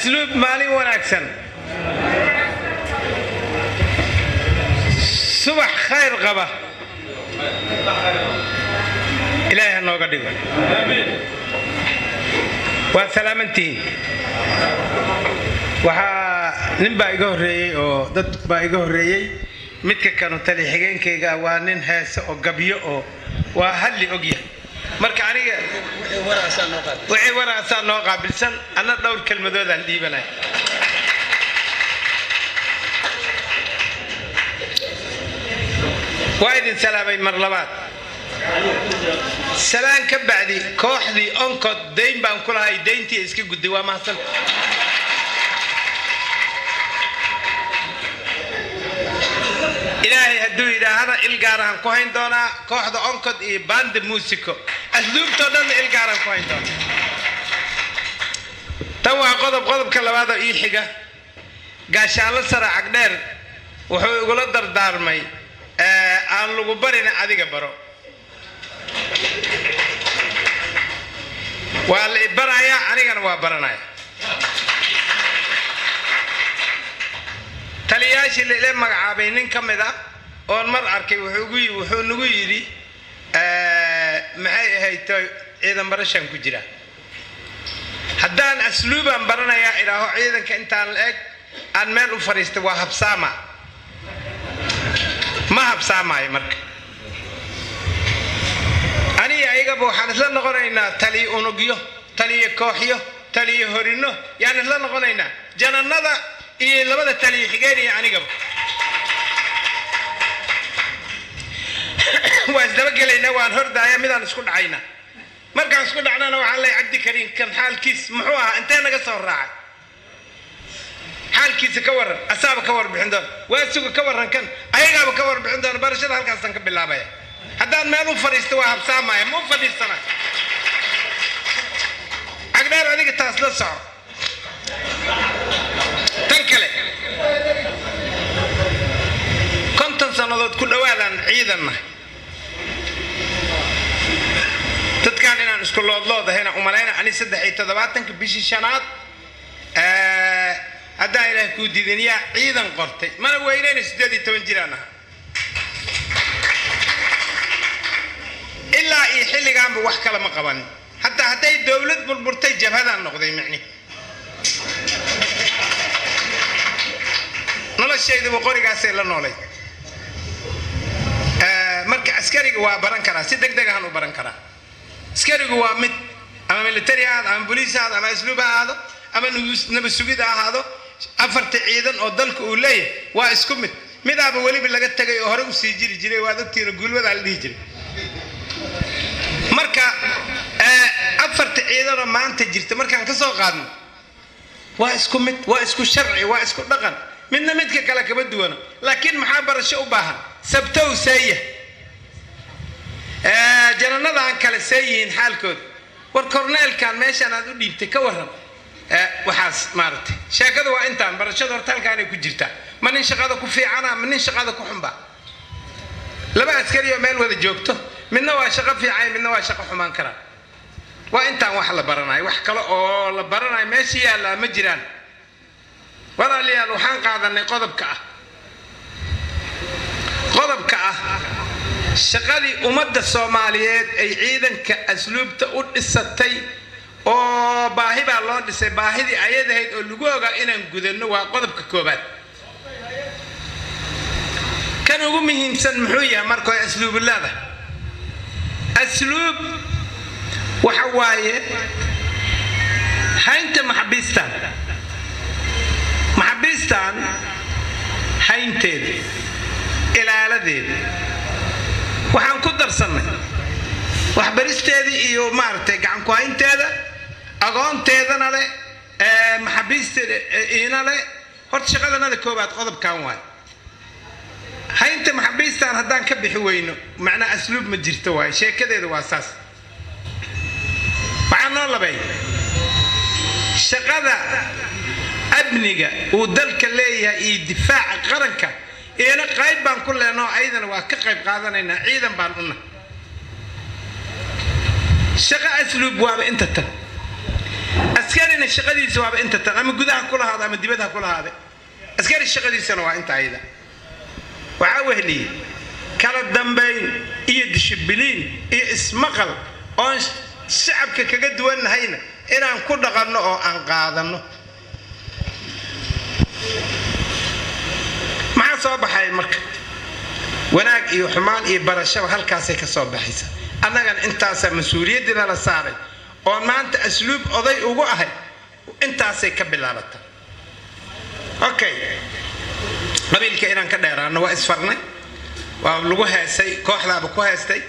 أسلوب مالي وناكسن صبح خير غبا إلهي هنوغا ديغو وسلامتين waxaa nin baa iga horeeyay oo dad baa iga horeeyay midka kanu tali xigeenkayga waa nin heese oo gabyo oo waa hadli ogyahay marka aniga wixii waraasaan noo qaabilsan ana dhowr kelmadood aan dhiibanay waa idin salaamay mar labaad salaan ka bacdi kooxdii onkod deyn baan ku lahay deyntii iska gudday waa mahadsan إلهي هدو إلى هذا إلقاران كوين دونا كوحدة أنكد إيه باند موسيقى أسلوب تودن إلقاران كوين دونا توا غضب كلا هذا إيه حاجة قاشال سرع عقدر وهو يقول در دارمي أن لو برينا عادي كبرو واللي برايا أنا كانوا برنايا تلياشي اللي لما عابينين كمدا أول مرة أركي وحوي نقولي معي هاي إذا مرشان كجرا حدان أسلوبا برنا يا إله إذا كنت على أن مال فريست وهب سامع ما هب سامع يا مرك أنا يا إيجا بو حنس لنا غنينا تلي أونجيو تلي كوحيو تلي هورينو يعني لنا غنينا جانا نذا إيه لبدا تلي حجاري يعني قبل وأزدبق لنا وانهرد يا ميدان سكون عينا مركز سكون عنا وعلى عبد كريم كان حال كيس محوها أنت أنا قصور راعي حال كيس كور أصاب كور بحندر واسوق كور كان أيها بكور بحندر برشة هالك أصلا بالله بيا هذا ما هو فريست وهاب سامع مو فريست سنة أقدر هذيك التاسل صار تنكله كنت سنضد كل واحد عيدنا تتكلم عن سكول الله ده هنا وملانا عن السد حيت تذباتك بيش شنات هذا إله كودي دنيا عيدا قرتي ما هو إلين السدادي تونجرانا إلا يحل جنب وحكة لما قبل حتى الدولة بالبرتي جاب هذا النقطة يعني نلا الشيء ده بقولي قاسي لا نولي مركز عسكري جوا برانكرا سيدك ده هنو برانكرا عسكري جوا مت أما ميليتري هذا أما بوليس هذا أما أسلوب هذا أما نبسوجي هذا أفرت عيدا أضلك أولي واسكمت ماذا بقولي باللقطة تجي أهرب سيجري جري وهذا تير قول وذا اللي يجري مركز أفرت عيدا ما أنت جرت مركز كسر قادم واسكمت واسكو شرعي واسكو دقن من مدك كلا كبدونا لكن محابر الشيء باهن سبتو سيء جننا ذا عن كلا سيئين حالكود والكورنيل كان ماشي أنا أقول لي تكورهم وحاس مارت شاكذا وأنت برشة ورتال كان يكجرتا من إنشقاده كفي عنا من إنشقاده كحنبا لما عسكري يومين وذا جوكته من نوع شقة في عين من نوع شقة حمان كرا وأنت وحلا برناي وحكلا أو برناي ماشي على مجران ولا لي الوحان قاعد أن قضب كأ شغالي أمد الصوماليات أي عيدا كأسلوب تقول الستي أو باهي بالله دس باهي دي أيده هيد اللجوء إن جودنو وقضب ككوبات كانوا يقومين سنمحوية مركو أسلوب الله ده أسلوب وحواية هاي أنت محبستان هاي أنت إلى لذيذ وحن كدر سنة وحبرست هذه إيو مارتك عن كوين تهذا أقون تهذا نالي محبست إينا لي هرت شغالة نالي كوبات غضب كانوان هاي أنت محبستان هدان كبي حوينو معنى أسلوب مجرتواي شيء كده ده واساس معنا الله بي شغالة أبنية ودلك اللي يدفاع قرنك إينا قايب بان كل نوع أيضا وكقايب قادنا إنا أيضا بان قلنا شغا أسلوب واب أنت عسكري askarina shaqadiisa waaba inta tan ama gudaha kula haada ama dibadda kula haada askari shaqadiisana waa inta ayda waxa wehliye kala dambeyn iyo dishibiliin iyo ismaqal oo shacabka kaga duwanahayna inaan ku dhaqanno oo aan qaadano maxaa soo baxay marka wanaag iyo xumaan iyo barasho halkaas ay ka soo baxaysa annagan intaas mas'uuliyadina la saaray oo maanta asluub oday ugu ahay intaas ay ka bilaabata okay qabiilka inaan ka dheeraano waa isfarnay waa lagu heesay kooxdaaba ku heestay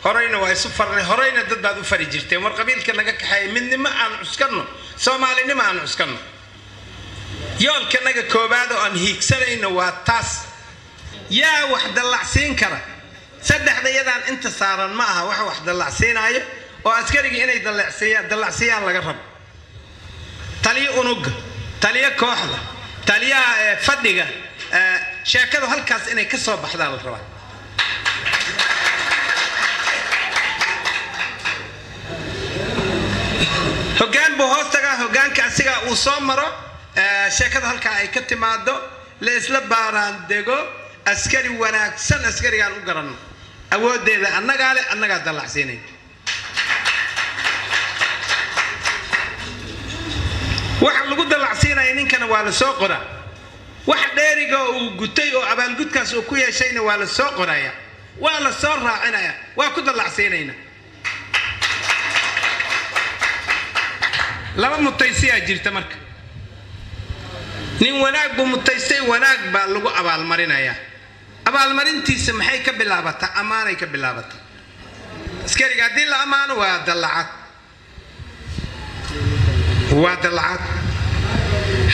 horeyna waa isu farnay horeyna dad baad u fari jirtay war qabiilka naga kaxay midnimo aan cuskanno Soomaalinimo aan cuskanno yoolka naga koobaad oo aan hiigsanayno waa taas yaa wax dalacsiin kara saddexdayadaan inta saaran ma aha wax dalacsiinayo oo askariga inay dalacsiyaan laga rabo taliye unuga taliye kooxda taliye fadhiga sheekadu halkaas inay ka soo baxdaan la rabaa hoggaan buu hoostaga hoggaanka asiga uu soo maro sheekada halka ay ka timaado la isla baaraan dego askari wanaagsan askarigaan u garanno awoodeeda annaga dalacsiinay waxa lagu dalacsiinay ninkana waa la soo qoraa wax dheeriga uu gutay oo abaalgudkaas uu ku yeeshayna waa la soo qoraya waa la soo raacinaya waa ku dalacsiinayna laba mutaysiya jirta marka nin wanaag buu mutaystay wanaag baa lagu abaalmarinaya abaalmarintiisa maxay ka bilaabataa amaanay ka bilaabataa askariga hadii la amaano waa dalacad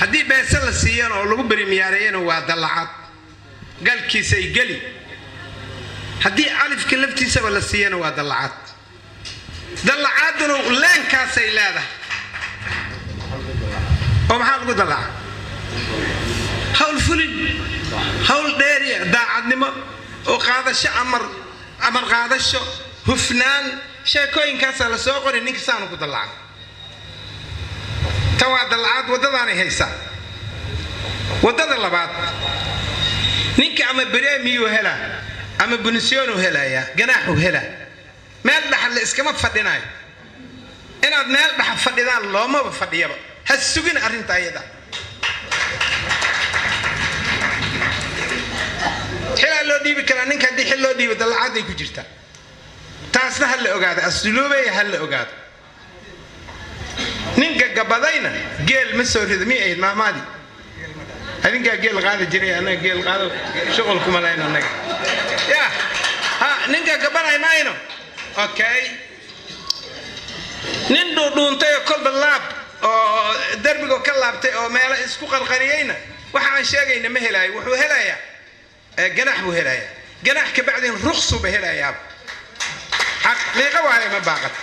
haddii beesa la siiyana oo lagu berimiyaareeyana waa dalacad galkiisa ay geli haddii alifka laftiisaba la siiyana waa dalacaduna leenkaasay leedahay oo maxaa lagu dalaca hawl fulin hawl dheeriya daacadnimo oo qaadasho amar qaadasho hufnaan sheekooyinkaas la soo qoray ninka saan ku dalaca tawa dalacad wadadaanay haysa wadada labaad ninka ama bareemiyo hela ama bunsiyoonu helaya ganaaxu hela meel dhaxal iskama fadhinaay inaad meel dhaxal fadhidaan looma fadhiyaba ha sugin arinta ayada xilaa loo dhiibi karaa ninka haddii xil loo dhiibo dalacad ay ku jirtaa taasna ha la ogaado asluubay ha la ogaado ninka gabadayna geel ma soo rido mi ayd maamaadi adinka geel qaada jiray anaga geel qaado shaqal kuma lahayn anaga ya ha ninka gabanay maayno okay nin dhuuntay kolba laab oo darbiga ka laabtay oo meel isku qalqariyayna waxa aan sheegayna ma helay wuxuu helayaa ganax buu helayaa ganax ka bacdin ruqsu ba helayaa xaqiiqo waa ma baaqat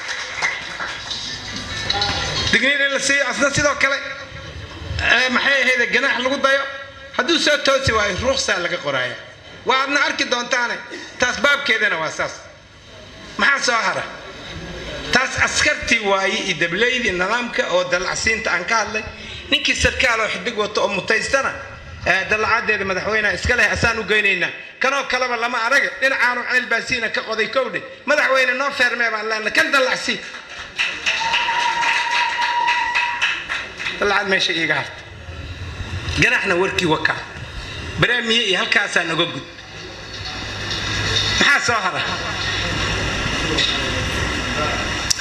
digniin la sii asna sidoo kale maxay ahayd ganax lagu dayo hadduu soo toosi waayo ruqsa laga qoraaya waadna arki doontaan taas baabkeedana waa saas maxaa soo hara taas askarti waayi idableeydi nidaamka oo dalacsiinta aan ka hadlay ninkii sarkaal oo xidig wato oo mutaystana dalacadeeda madaxweynaha iska leh asaan u geynayna kanoo kaleba lama arag dhinacaanu ceel baasiina ka qoday kowdhe madaxweyne noo feermee baan leenahay kan dalacsi dalacad meesha iiga harta ganaxna warkii waka barnaamijyo iyo halkaasaan naga gud maxaa soo hara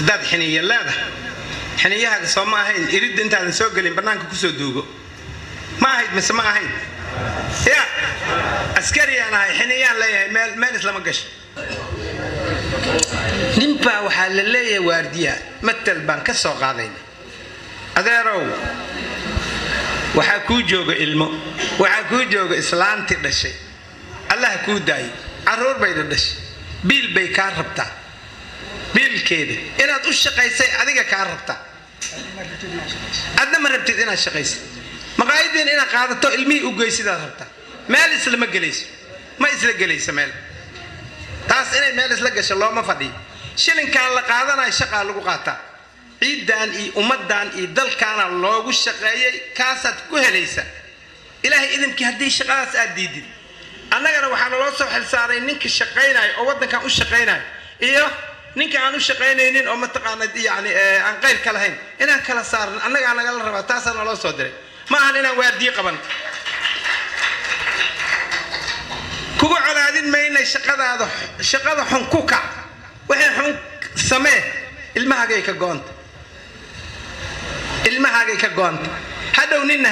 dad xiniya leedahay xiniyaha soo ma ahayn irid intaadan soo galin banaanka ku soo duugo ma ahayd mise ma ahayn ya askari aan ahay xiniyaan leeyahay meel islama gasho ninba waxaa la leeyahay waardiya matal baan ka soo qaadayna adeerow waxaa kuu jooga ilmo waxaa kuu jooga islaanti dhashay allah kuu daayay caruur bay dhashay biil bay ka rabtaa biilkeeda inaad u shaqaysay adiga ka rabtaa adna ma rabtid inaad shaqaysay maqaayadeen inaad qaadato ilmihii u geysidaad rabtaa meel islama gelayso ma isla gelayso meel taas inay meel isla gasho looma fadhiyo shilinkaan la qaadanayo shaqaa lagu qaataa ciidan iyo ummadan iyo dalkaana loogu shaqeeyay kaasaad ku helaysa ilaahay idinki hadii shaqadaas aad diidid annagana waxaan loo soo xilsaaray ninka shaqeynay oo wadankan u shaqeynay iyo ninka aan u shaqeynaynin oo mataqaanad yani aan qayr ka lahayn inaan kala saaran annaga naga la rabaa taasana loo soo diray ma ahan inaan waardiye qaban kugu colaadin maynay shaqada xun ku kac waxay xun samee ilmahaagay ka goonta hadhow ninna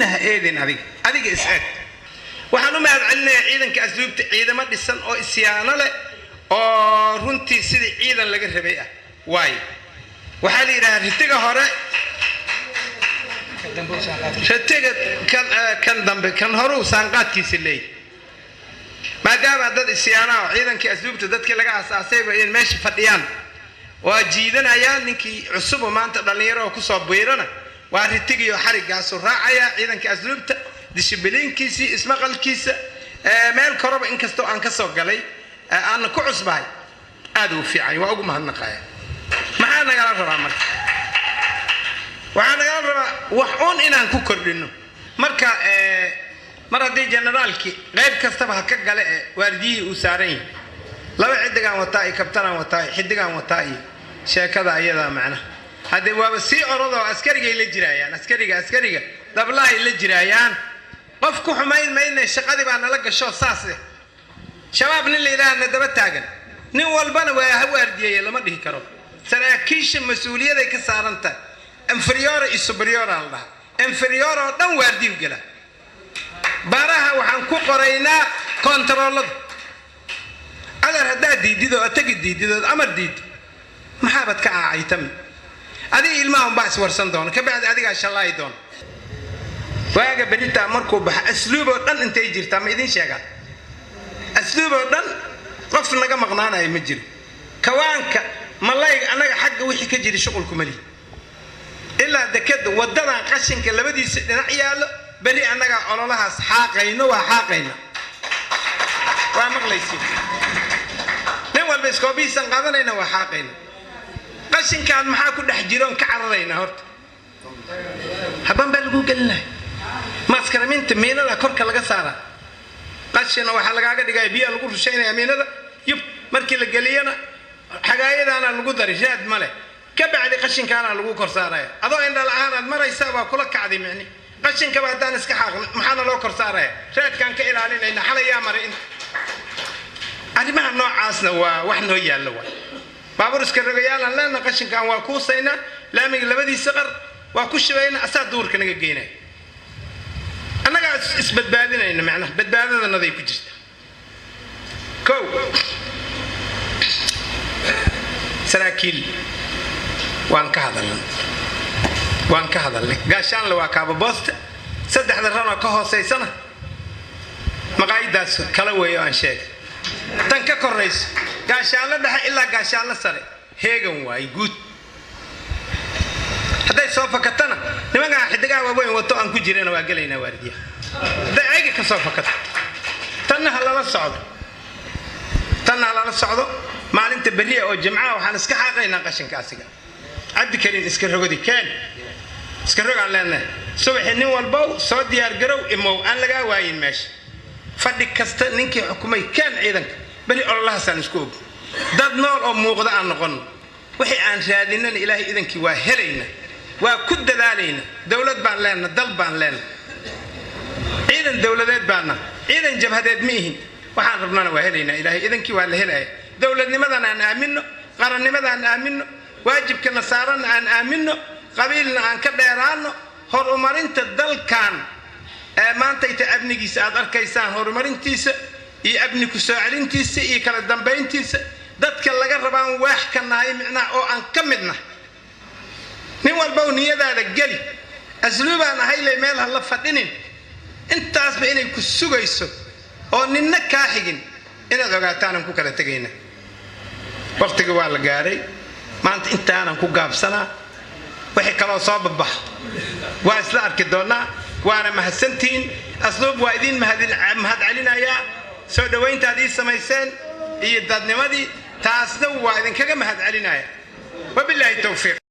ha eedin adiga is'aad waxaan u mahad celinayaa ciidanka asluubta ciidamo dhisan oo isyaano leh oo runtii sidii ciidan laga rabay ah waayo waxaa la yidhaahdaa ritiga hore ritiga kan dambe kan horuu saanqaadkiisa leeyahay maadaama dad isyaanaha oo ciidankii asluubta dadkii laga aasaasayba in meesha fadhiyaan waa jiidanayaan ninkii cusub oo maanta dhallinyaro oo kusoo biirana waa ritigiyo xarigaasu raacaya ciidanka asluubta dishibiliinkiisii ismaqalkiisa meel koraba inkastoo aan ka soo galay aan ku cusbahay aad u fiican waa ugu mahadnaqaya maxaa nagala rabaa marka waxaan nagala rabaa wax uun inaan ku kordhino marka mar haddii generaalkii qayb kastaba ha ka gale ee waardiyihii uu saaran yahay laba xidigaan wataa iyo kabtanaan wataa iyo xidigaan wataa iyo sheekada ayadaa macnaha haddee waaba sii orodoo askarigay la jiraayaan askariga dablahay la jiraayaan qof ku xumayn mayna shaqadii baa nala gasho saas eh shabaab nin la yidhaahna daba taagan nin walbana waa ha waardiyeeye lama dhihi karo saraakiisha mas-uuliyaday ka saaran tahay inferiore iyo superiore la dhaha inferiore oo dhan waardiyu gala baaraha waxaan ku qoraynaa kontaroolada adar haddaa diididoo atagi diididood amar diido maxaabad ka caacaytami adiga ilmaha unbaa iswarsan doona ka bacdi adigaa shallaayi doona waaga beritaa markuu baxa asluub oo dhan intay jirtaa ma idin sheegaan asluub oo dhan qof naga maqnaanayo ma jiro kawaanka malayga annaga xagga wixii ka jiri shuqulku mali ilaa dekada wadadan qashinka labadiisa dhinac yaallo beri annaga ololahaas xaaqayno waa maqlaysiin nin walba iskoobihiisan qaadanayna waa xaaqayna qashinkaan maxaa ku dhex jiroon ka cararaynaa horta habban baa lagu gelinahay maaskaraminta miinada korka laga saaraa qashina waxaa lagaaga dhigaya biyaa lagu rushaynaya miinada yub markii la geliyana xagaayadaana lagu dari raad male ka bacdi qashinkaana lagu kor saaraya adoo indhala ahaanaad maraysaa baa kula kacday micni qashinkaba haddaan iska xaaqno maxaana loo kor saaraya raadkaan ka ilaalinayna xalayaa maray in arrimaha noocaasna waa wax noo yaalla waa baabuur iska rogayaalaan leena qashinkaan waa kuusaynaa laamiga labadiisa qar waa ku shibayna asaa duurka naga geynaya annagaa isbadbaadinayna macnaha badbaadadanaday ku jirta kow saraakiil waan ka hadalnay gaashaanle waa kaababoosta saddexda ranoo ka hoosaysana maqaayidaas kala weeyo aan sheegay tan ka korayso gaashaanle dhexe ilaa gaashaanle sare heegan waaye guud hadday soo fakatana nimankaan xidigaha waaweyn wato aan ku jirana waa gelaynaa waardiyaha hadday ayga ka soo fakato tanna ha lala socdo maalinta berriya oo jimcaha waxaan iska xaaqaynaa qashinka asiga cabdi kariin iska rogodi keen iska rogaan leenahay subaxii nin walbow soo diyaargarow imow aan lagaa waayin meesha fadhi kasta ninkii xukumay keen ciidanka beri ololahaasaan isku og dad nool oo muuqda aan noqono wixii aan raadinana ilaahay idankii waa helayna waa ku dadaalayna dowlad baan leenna dal baan leenna ciidan dowladeed baana ciidan jabhadeed ma ihin waxaan rabnana waa helaynaa ilaahay idankii waa la helaya dowladnimadan aan aamino qarannimadan aamino waajibkana saaranna aan aamino qabiilna aan ka dheeraano horumarinta dalkan maanta inta amnigiisa aad arkaysaan horumarintiisa iyo amni ku soo celintiisa iyo kala dambayntiisa dadka laga rabaan waax ka nahay micnaha oo aan ka midna nin walba niyadaada geli asluubaan ahaylay meel ha la fadhinin intaasba inay ku sugayso oo ninna kaa xigin inaad ogaataanan ku kala tegayna waqtiga waa la gaaray maanta intaanan ku gaabsanaa wixii kaloo soo babaxo waa isla arki doonaa waana mahadsantihiin asluub waa idin mahad celinayaa soo dhawayntaad ii samayseen iyo dadnimadii taasna waa idinkaga mahad celinaya wabilaahi towfiiq.